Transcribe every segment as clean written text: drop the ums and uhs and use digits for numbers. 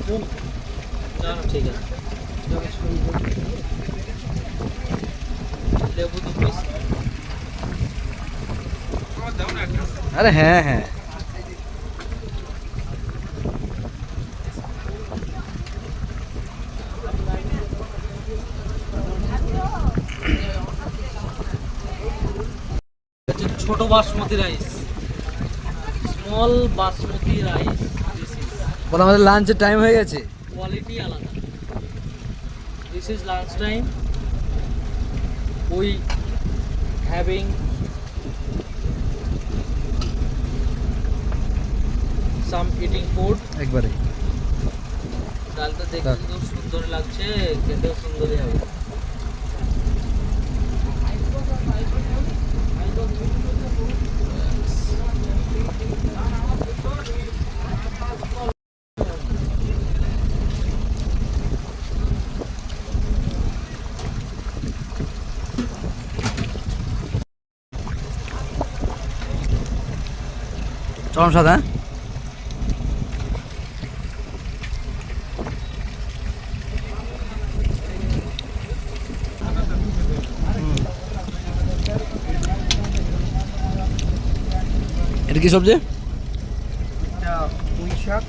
না ঠিক আছে লেবু তো পিস আরে হ্যাঁ হ্যাঁ ছোট basmati rice small basmati rice বলে আমাদের লাঞ্চের টাইম হয়ে গেছে কোয়ালিটি আলাদা this is lunch time we having some eating food একবারে ডালটা দেখতে খুব সুন্দর লাগছে খেতেও সুন্দরই হবে চরম স্বাদ হ্যাঁ এটা কি সবজি এটা পুঁই শাক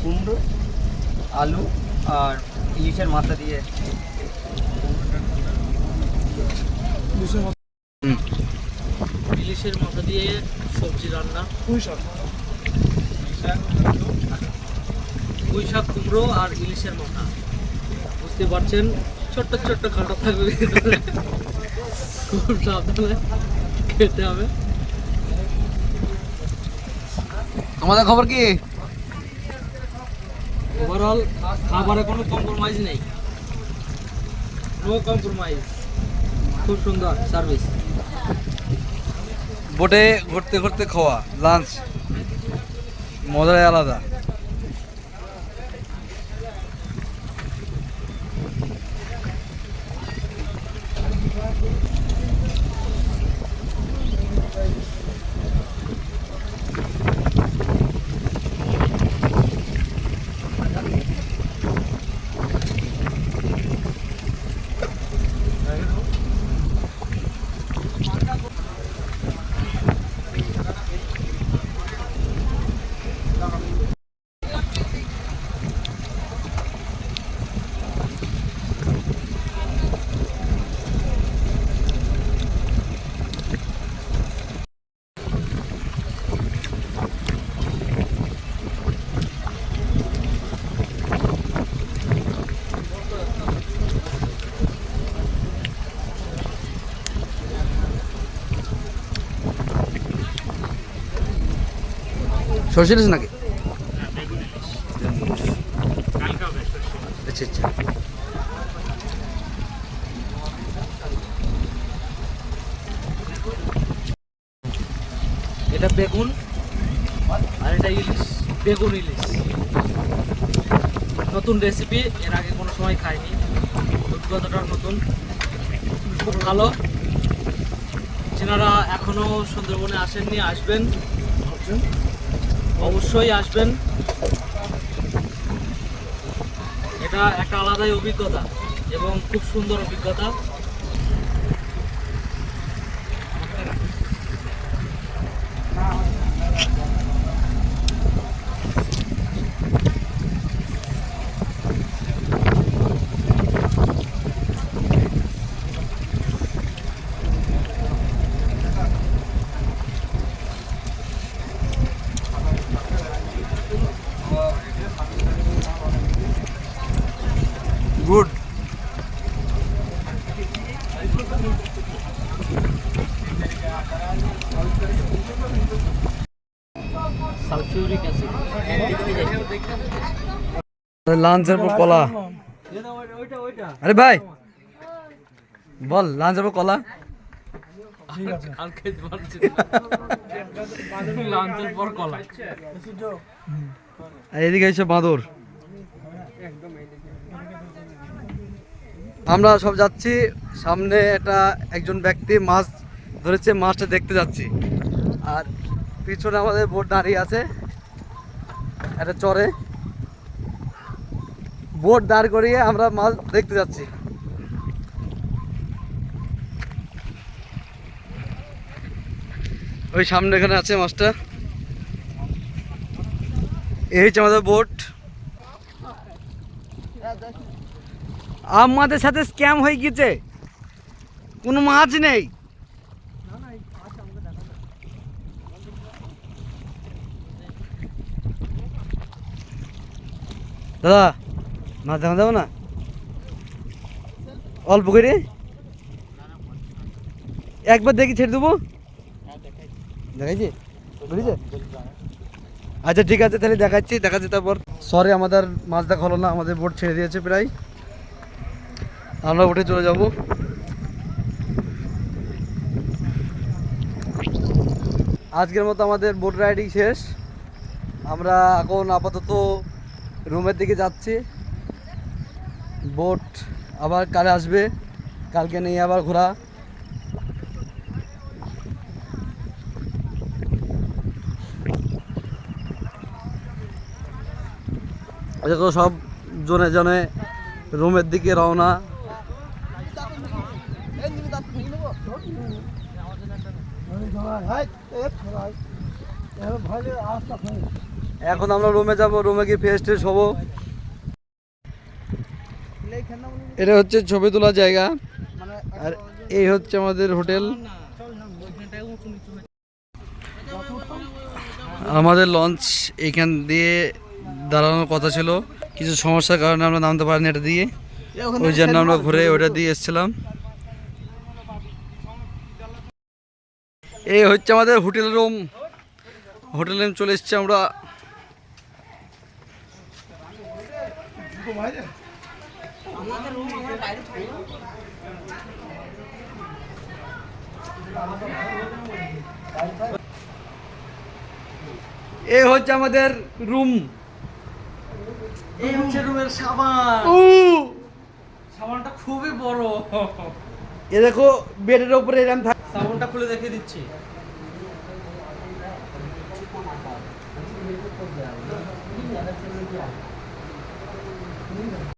কুমড়ো আলু আর ইলিশের মাথা দিয়ে ইলিশের মাথা দিয়ে সবজি রান্না পুঁই শাক কুমড়ো আর ইলিশের মাথা বুঝতে পারছেন ছোট্ট ছোট্ট কাঁটা থাকবে খুব সাবধানে খেতে হবে তোমাদের খবর কি ওভারঅল খাবারে কোনো কম্প্রোমাইজ নেই নো কম্প্রোমাইজ খুব সুন্দর সার্ভিস বোটে ঘুরতে ঘুরতে খাওয়া লাঞ্চ মজাই আলাদা সরষে ইলিশ নাকি আচ্ছা আচ্ছা এটা বেগুন আর এটা ইলিশ বেগুন ইলিশ নতুন রেসিপি এর আগে কোনো সময় খাইনি অভিজ্ঞতাটা নতুন খুব ভালো যারা এখনো সুন্দরবনে আসেননি আসবেন অবশ্যই আসবেন এটা একটা আলাদাই অভিজ্ঞতা এবং খুব সুন্দর অভিজ্ঞতা গুড সালফিউরিক অ্যাসিড লাঞ্চের পর কলা আরে ভাই বল লাঞ্চের পর কলা আর খেতে পারছি লাঞ্চের পর কলা আর এদিকে এসে বাঁদর আমরা সব যাচ্ছি সামনে একজন ব্যক্তি মাছ ধরেছে মাছটা দেখতে যাচ্ছি আর পিছনে আমাদের বোট দাঁড়িয়ে আছে একটা চরে বোট দাঁড় করিয়ে আমরা মাছ দেখতে যাচ্ছি। ওই সামনে এখানে আছে মাছটা। এই হচ্ছে আমাদের বোট। আমাদের সাথে স্ক্যাম হয়ে গেছে, কোনো মাছ নেই। দাদা মাছ দেখা যাবো না, অল্প করে একবার দেখি ছেড়ে দেবো। দেখাইছি, বুঝেছে? আচ্ছা ঠিক আছে, তাহলে দেখাচ্ছি তারপর। সরি আমাদের মাছ দেখা হলো না, আমাদের বোট ছেড়ে দিয়েছে প্রায়, আমরা উঠে চলে যাব। আজকের মতো আমাদের বোট রাইডিং শেষ। আমরা এখন আপাতত রুমের দিকে যাচ্ছি। বোট আবার কালে আসবে, কালকে নিয়ে আবার ঘোরা। দেখো সব জনে জনে রুমের দিকে রওনা। এখন আমরা রুমে যাব, রুমে গিয়ে ফ্রেশ ট্রেশ হবো। এটা হচ্ছে ছবি তোলার জায়গা, আর এই হচ্ছে আমাদের হোটেল। আমাদের লঞ্চ এখান দিয়ে দাঁড়ানোর কথা ছিল, কিছু সমস্যার কারণে আমরা নামতে পারিনি এটা দিয়ে, ওই জন্য আমরা ঘুরে ওটা দিয়ে এসেছিলাম। এই হচ্ছে আমাদের হোটেল রুম। চলে এসছি আমরা। এই হচ্ছে আমাদের রুম। এই হচ্ছে রুমের সাবান। সাবানটা খুবই বড়। এ দেখো বেডের উপরে এরকম থাকে। সাবানটা খুলে দেখিয়ে দিচ্ছি।